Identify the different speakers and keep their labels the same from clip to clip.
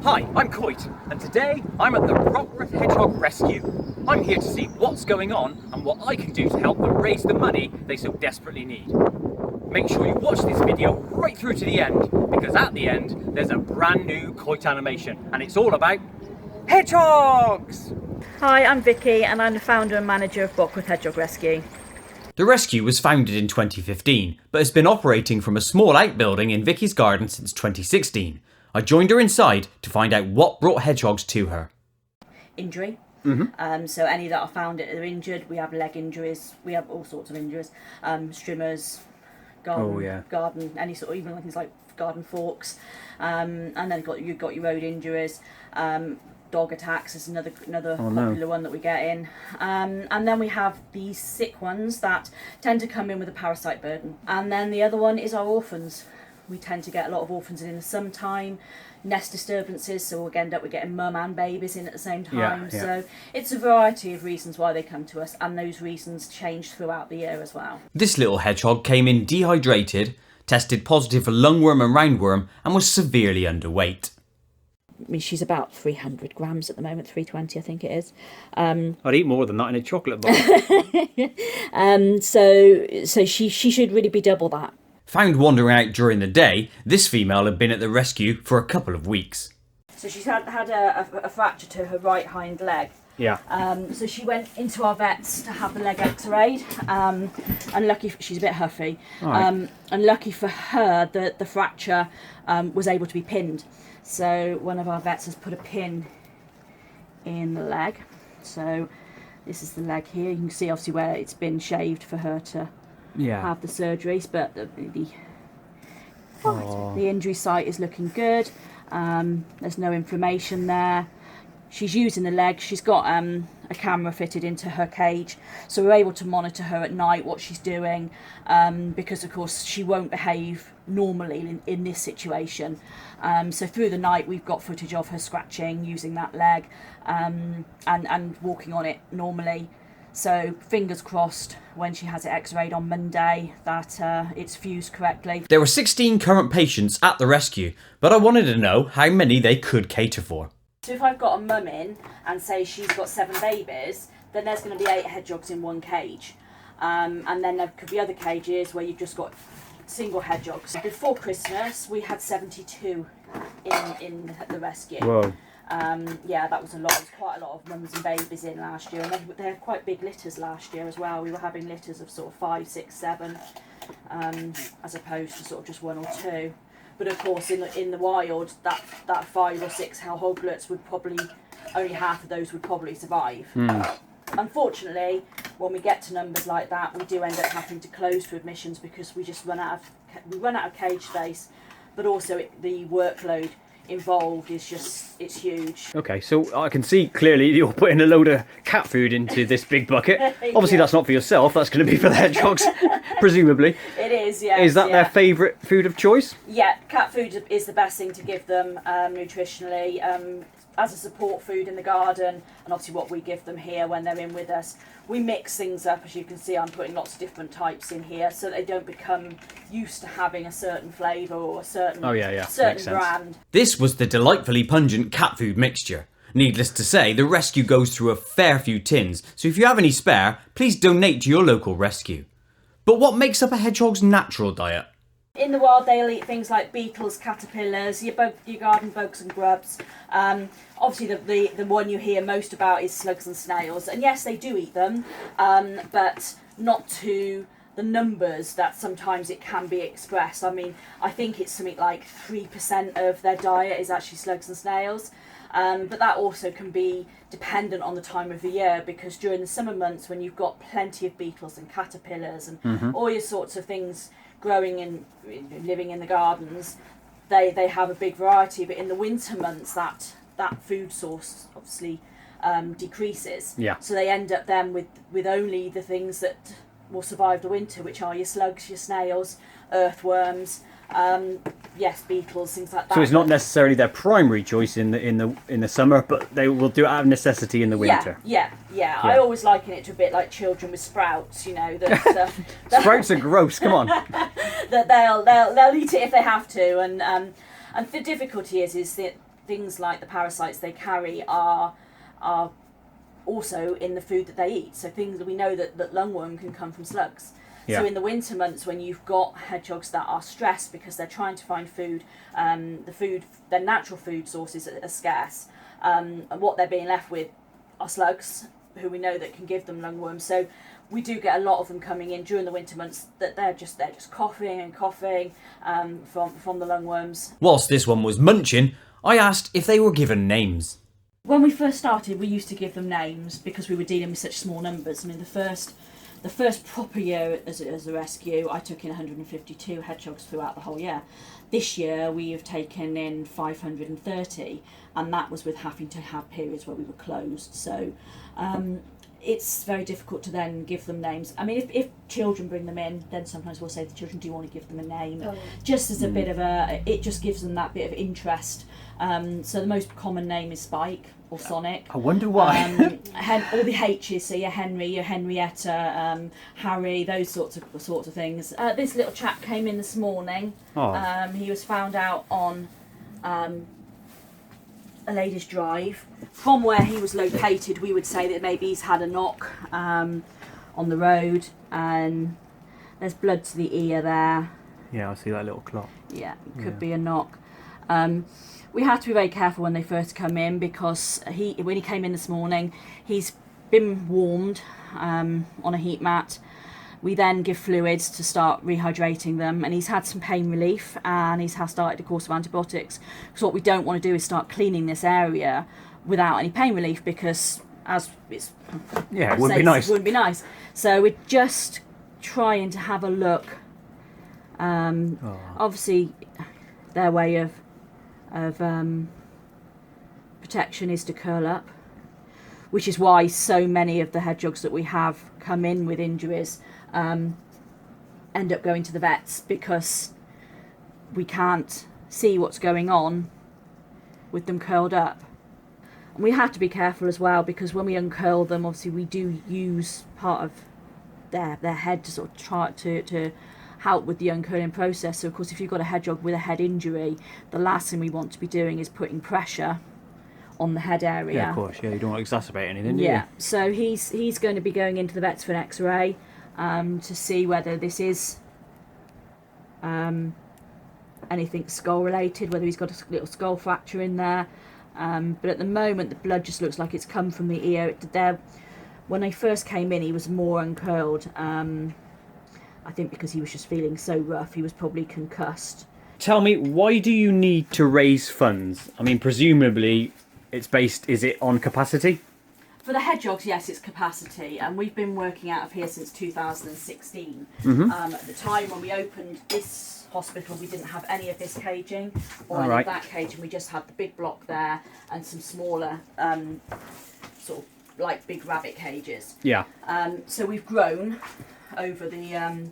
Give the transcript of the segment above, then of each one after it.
Speaker 1: Hi, I'm Koit, and today I'm at the Brockworth Hedgehog rescue. I'm here to see what's going on and what I can do to help them raise the money they so desperately need. Make sure you watch this video right through to the end, because at the end there's a brand new Koit animation, and it's all about hedgehogs!
Speaker 2: Hi, I'm Vicky and I'm the founder and manager of Brockworth Hedgehog Rescue.
Speaker 1: The rescue was founded in 2015, but has been operating from a small outbuilding in Vicky's garden since 2016. I joined her inside to find out what brought hedgehogs to her.
Speaker 2: Injury. So any that are found that are injured, we have leg injuries, we have all sorts of injuries, strimmers, garden, any sort of, even things like garden forks, and then you've got your road injuries. Dog attacks is another popular one that we get in, and then we have these sick ones that tend to come in with a parasite burden, and then the other one is our orphans. We tend to get a lot of orphans in the summertime, nest disturbances, so we'll end up with getting mum and babies in at the same time. So it's a variety of reasons why they come to us, and those reasons change throughout the year as well.
Speaker 1: This little hedgehog came in dehydrated, tested positive for lungworm and roundworm, and was severely underweight.
Speaker 2: I mean, she's about 300 grams at the moment, 320 I think it is.
Speaker 1: I'd eat more than that in a chocolate bar.
Speaker 2: So she should really be double that.
Speaker 1: Found wandering out during the day, this female had been at the rescue for a couple of weeks.
Speaker 2: So she's had a fracture to her right hind leg.
Speaker 1: Yeah.
Speaker 2: So she went into our vets to have the leg x-rayed, and she's a bit huffy, and lucky for her that the fracture was able to be pinned. So one of our vets has put a pin in the leg. So this is the leg here. You can see obviously where it's been shaved for her to have the surgeries, but the injury site is looking good. There's no inflammation there. She's using the leg. She's got a camera fitted into her cage, so we're able to monitor her at night, what she's doing, because of course she won't behave normally in this situation. So through the night we've got footage of her scratching using that leg, and walking on it normally. So fingers crossed when she has it x-rayed on Monday that it's fused correctly. There were 16 current patients at the rescue, but I wanted to know how many they could cater for. So if I've got a mum in and say she's got 7 babies, then there's going to be 8 hedgehogs in one cage. And then there could be other cages where you've just got single hedgehogs. Before Christmas we had 72 in the rescue.
Speaker 1: Whoa.
Speaker 2: That was a lot. There was quite a lot of mums and babies in last year, and they had quite big litters last year as well. We were having litters of sort of 5, 6, 7, as opposed to sort of just 1 or 2. But of course, in the wild, that 5 or 6 hoglets would probably, only half of those would probably survive. Unfortunately, when we get to numbers like that, we do end up having to close for admissions because we just run out of cage space, but also the workload involved is it's huge.
Speaker 1: Okay, so I can see clearly you're putting a load of cat food into this big bucket. Obviously that's not for yourself, that's going to be for the hedgehogs, presumably.
Speaker 2: It is, yeah.
Speaker 1: Is that their favourite food of choice?
Speaker 2: Yeah, cat food is the best thing to give them nutritionally, as a support food in the garden, and obviously what we give them here when they're in with us. We mix things up, as you can see. I'm putting lots of different types in here so they don't become used to having a certain flavour or a certain brand.
Speaker 1: This was the delightfully pungent cat food mixture. Needless to say, the rescue goes through a fair few tins, so if you have any spare, please donate to your local rescue. But what makes up a hedgehog's natural diet?
Speaker 2: In the wild, they'll eat things like beetles, caterpillars, your garden bugs and grubs. Obviously, the one you hear most about is slugs and snails. And yes, they do eat them, but not to the numbers that sometimes it can be expressed. I mean, I think it's something like 3% of their diet is actually slugs and snails. But that also can be dependent on the time of the year, because during the summer months when you've got plenty of beetles and caterpillars and all your sorts of things growing and living in the gardens, they have a big variety. But in the winter months that food source obviously decreases. So they end up then with only the things that will survive the winter, which are your slugs, your snails, earthworms, beetles, things like that.
Speaker 1: So it's not necessarily their primary choice in the summer, but they will do it out of necessity in the winter.
Speaker 2: Yeah. I always liken it to a bit like children with sprouts, you know. That
Speaker 1: Sprouts are gross. Come on.
Speaker 2: That they'll eat it if they have to, and the difficulty is that things like the parasites they carry are also in the food that they eat. So things that we know that lungworm can come from slugs.
Speaker 1: Yeah.
Speaker 2: So in the winter months, when you've got hedgehogs that are stressed because they're trying to find food, their natural food sources are scarce, and what they're being left with are slugs, who we know that can give them lungworm. So we do get a lot of them coming in during the winter months that they're just coughing and coughing from the lungworms.
Speaker 1: Whilst this one was munching, I asked if they were given names.
Speaker 2: When we first started, we used to give them names because we were dealing with such small numbers. I mean, the first proper year as a rescue, I took in 152 hedgehogs throughout the whole year. This year, we have taken in 530, and that was with having to have periods where we were closed. So it's very difficult to then give them names. I mean, if children bring them in, then sometimes we'll say to the children, do you want to give them a name? Oh. Just as a bit of it just gives them that bit of interest. So the most common name is Spike or Sonic.
Speaker 1: I wonder why.
Speaker 2: All the H's, so your Henry, your Henrietta, Harry, those sorts of things. This little chap came in this morning. Oh. He was found out on a lady's drive. From where he was located, we would say that maybe he's had a knock on the road, and there's blood to the ear there.
Speaker 1: Yeah, I see that little clot.
Speaker 2: Yeah, could be a knock. We have to be very careful when they first come in, because when he came in this morning, he's been warmed on a heat mat. We then give fluids to start rehydrating them, and he's had some pain relief, and he's started a course of antibiotics. Because what we don't want to do is start cleaning this area without any pain relief, because it wouldn't be nice. So we're just trying to have a look. Obviously, their way of protection is to curl up, which is why so many of the hedgehogs that we have come in with injuries end up going to the vets, because we can't see what's going on with them curled up. And we have to be careful as well, because when we uncurl them, obviously we do use part of their head to sort of try to help with the uncurling process. So of course, if you've got a hedgehog with a head injury, the last thing we want to be doing is putting pressure on the head area.
Speaker 1: Yeah, of course. Yeah, you don't want to exacerbate anything, do you?
Speaker 2: Yeah. So he's going to be going into the vets for an X-ray to see whether this is anything skull related, whether he's got a little skull fracture in there. But at the moment, the blood just looks like it's come from the ear. When they first came in, he was more uncurled. I think because he was just feeling so rough, he was probably concussed.
Speaker 1: Tell me, why do you need to raise funds? I mean, presumably is it on capacity?
Speaker 2: For the hedgehogs, yes, it's capacity, and we've been working out of here since 2016. At the time when we opened this hospital, we didn't have any of this caging or any of that caging. We just had the big block there and some smaller, sort of like big rabbit cages. Yeah. So we've grown over the.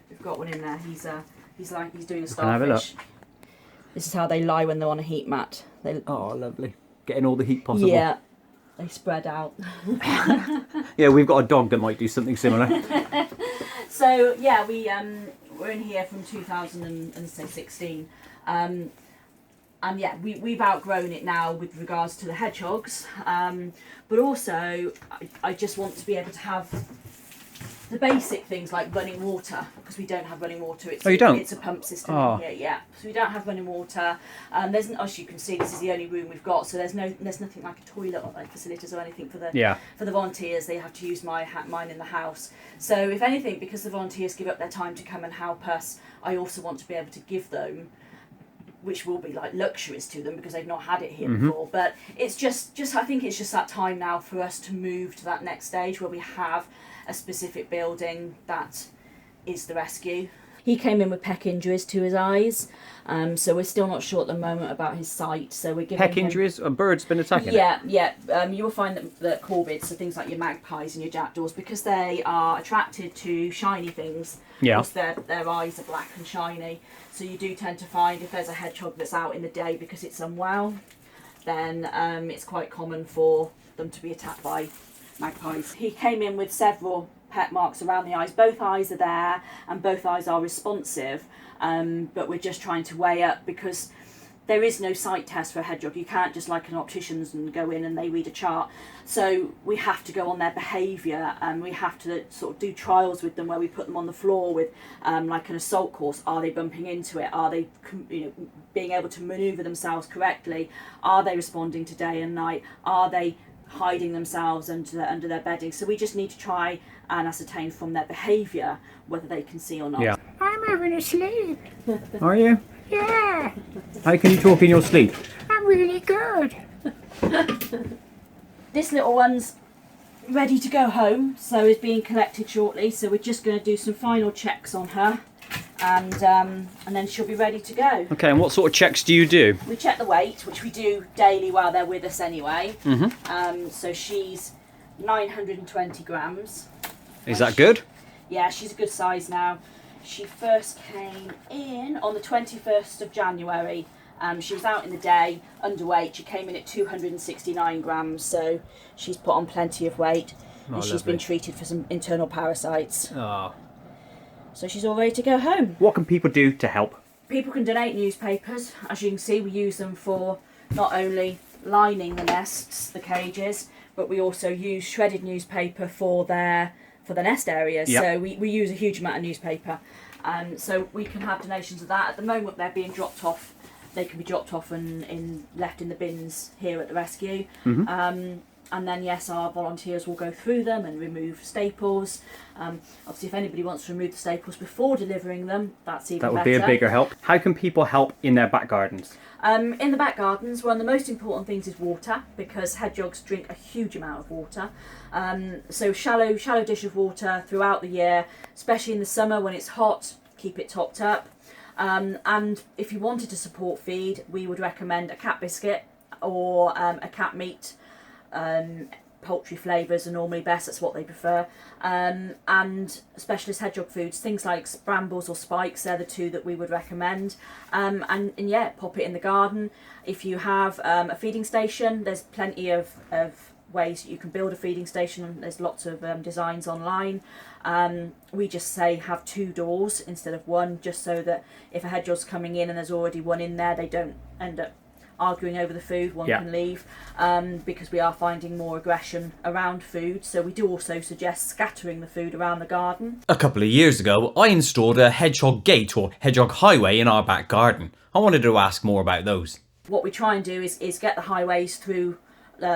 Speaker 2: We've got one in there. He's doing a starfish. Can I have a look? This is how they lie when they're on a heat mat.
Speaker 1: Oh, lovely. Getting all the heat possible.
Speaker 2: Yeah. They spread out.
Speaker 1: Yeah, we've got a dog that might do something similar.
Speaker 2: So yeah, we're in here from 2016, and yeah, we've outgrown it now with regards to the hedgehogs. But also, I just want to be able to have the basic things like running water, because we don't have running water.
Speaker 1: You don't?
Speaker 2: It's a pump system in here, yeah. So we don't have running water. As you can see, this is the only room we've got, so there's nothing like a toilet or like facilities or anything for the volunteers. They have to use mine in the house. So if anything, because the volunteers give up their time to come and help us, I also want to be able to give them, which will be like luxuries to them because they've not had it here before. But it's just I think it's just that time now for us to move to that next stage where we have a specific building that is the rescue. He came in with peck injuries to his eyes, so we're still not sure at the moment about his sight. So we're giving
Speaker 1: peck injuries. A bird's been attacking it.
Speaker 2: Yeah. You will find that corvids, so things like your magpies and your jackdaws, because they are attracted to shiny things.
Speaker 1: Yeah.
Speaker 2: Because their eyes are black and shiny. So you do tend to find if there's a hedgehog that's out in the day because it's unwell, then it's quite common for them to be attacked by magpies. He came in with several pet marks around the eyes. Both eyes are there and both eyes are responsive, but we're just trying to weigh up, because there is no sight test for a hedgehog. You can't just like an optician's and go in and they read a chart. So we have to go on their behaviour, and we have to sort of do trials with them where we put them on the floor with like an assault course. Are they bumping into it? Are they being able to manoeuvre themselves correctly? Are they responding to day and night? Are they hiding themselves under their bedding? So we just need to try and ascertain from their behaviour whether they can see or not.
Speaker 1: Yeah.
Speaker 3: I'm having a sleep.
Speaker 1: Are you?
Speaker 3: Yeah,
Speaker 1: How can you talk in your sleep?
Speaker 3: I'm really good.
Speaker 2: This little one's ready to go home, so is being collected shortly. So we're just going to do some final checks on her, and then she'll be ready to go.
Speaker 1: Okay, and what sort of checks do you do?
Speaker 2: We check the weight, which we do daily while they're with us anyway. So she's 920 grams.
Speaker 1: Is that good?
Speaker 2: Yeah, she's a good size now. She first came in on the 21st of January. She was out in the day, underweight. She came in at 269 grams, so she's put on plenty of weight. And she's been treated for some internal parasites.
Speaker 1: Oh.
Speaker 2: So she's all ready to go home.
Speaker 1: What can people do to help?
Speaker 2: People can donate newspapers. As you can see, we use them for not only lining the nests, the cages, but we also use shredded newspaper for the nest areas.
Speaker 1: Yep.
Speaker 2: So we use a huge amount of newspaper. So we can have donations of that. At the moment they're being dropped off. They can be dropped off and left in the bins here at the rescue. And then yes, our volunteers will go through them and remove staples. Obviously if anybody wants to remove the staples before delivering them, that's even better.
Speaker 1: That would be a bigger help. How can people help in their back gardens?
Speaker 2: In the back gardens, one of the most important things is water, because hedgehogs drink a huge amount of water. So shallow dish of water throughout the year, especially in the summer when it's hot, keep it topped up. And if you wanted to support feed, we would recommend a cat biscuit or a cat meat. Poultry flavours are normally best, that's what they prefer. And specialist hedgehog foods, things like brambles or spikes, they're the two that we would recommend. And yeah, pop it in the garden. If you have a feeding station, there's plenty of ways you can build a feeding station, and there's lots of designs online. We just say have 2 doors instead of 1, just so that if a hedgehog's coming in and there's already one in there, they don't end up arguing over the food. One can leave, because we are finding more aggression around food. So we do also suggest scattering the food around the garden.
Speaker 4: A couple of years ago, I installed a hedgehog gate or hedgehog highway in our back garden. I wanted to ask more about those.
Speaker 2: What we try and do is get the highways through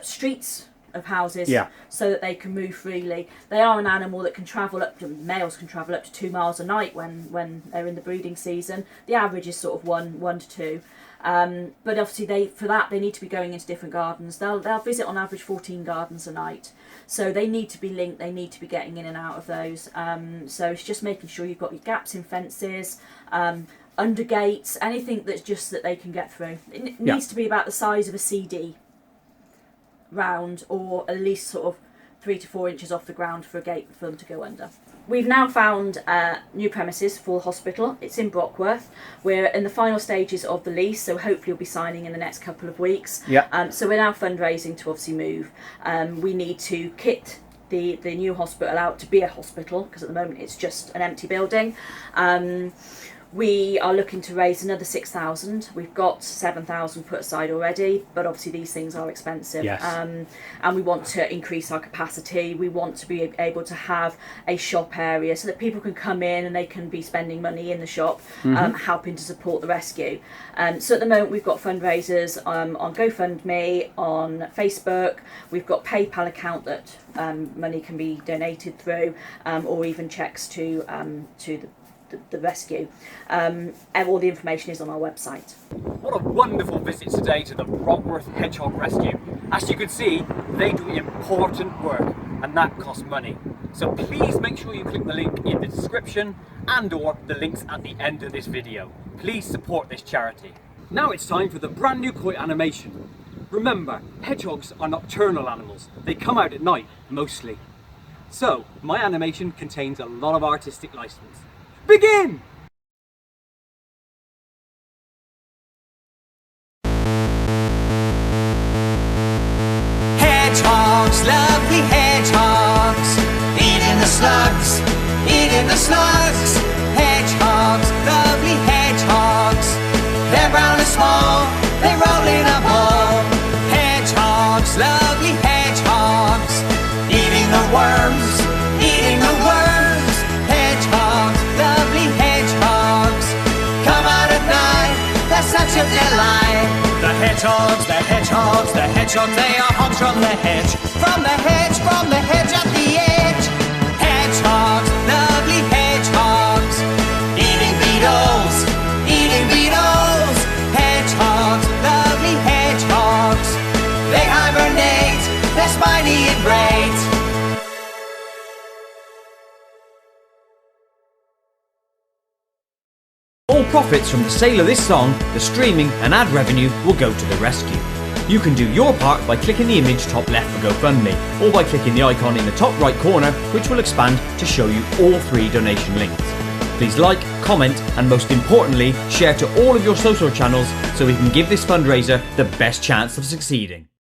Speaker 2: streets of houses, so that they can move freely. They are an animal that can travel males can travel up to 2 miles a night when they're in the breeding season. The average is sort of 1 to 2. But obviously they need to be going into different gardens. They'll visit on average 14 gardens a night. So they need to be linked, they need to be getting in and out of those. So it's just making sure you've got your gaps in fences, under gates, anything that's just that they can get through. It needs to be about the size of a CD round, or at least sort of 3 to 4 inches off the ground for a gate for them to go under. We've now found new premises for the hospital. It's in Brockworth. We're in the final stages of the lease, so hopefully we'll be signing in the next couple of weeks. So we're now fundraising to obviously move. We need to kit the new hospital out to be a hospital, because at the moment it's just an empty building. We are looking to raise another 6,000. We've got 7,000 put aside already, but obviously these things are expensive.
Speaker 1: Yes.
Speaker 2: And we want to increase our capacity. We want to be able to have a shop area so that people can come in and they can be spending money in the shop, helping to support the rescue. So at the moment we've got fundraisers on GoFundMe, on Facebook. We've got PayPal account that money can be donated through, or even checks to the rescue. All the information is on our website.
Speaker 1: What a wonderful visit today to the Brockworth Hedgehog Rescue. As you can see, they do important work, and that costs money. So please make sure you click the link in the description and or the links at the end of this video. Please support this charity. Now it's time for the brand new Koit animation. Remember, hedgehogs are nocturnal animals. They come out at night, mostly. So, my animation contains a lot of artistic license. Begin!
Speaker 5: Hedgehogs, lovely hedgehogs, eating the slugs, eating the slugs. Hedgehogs, lovely hedgehogs, they're brown and small. live their life. The hedgehogs, the hedgehogs, the hedgehogs, they are hogs from the hedge. From the hedge, from the hedge at the edge. Hedgehogs, lovely hedgehogs. Eating beetles, eating beetles. Hedgehogs, lovely hedgehogs. They hibernate, they're spiny and great.
Speaker 4: All profits from the sale of this song, the streaming and ad revenue will go to the rescue. You can do your part by clicking the image top left for GoFundMe, or by clicking the icon in the top right corner, which will expand to show you all 3 donation links. Please like, comment, and most importantly, share to all of your social channels so we can give this fundraiser the best chance of succeeding.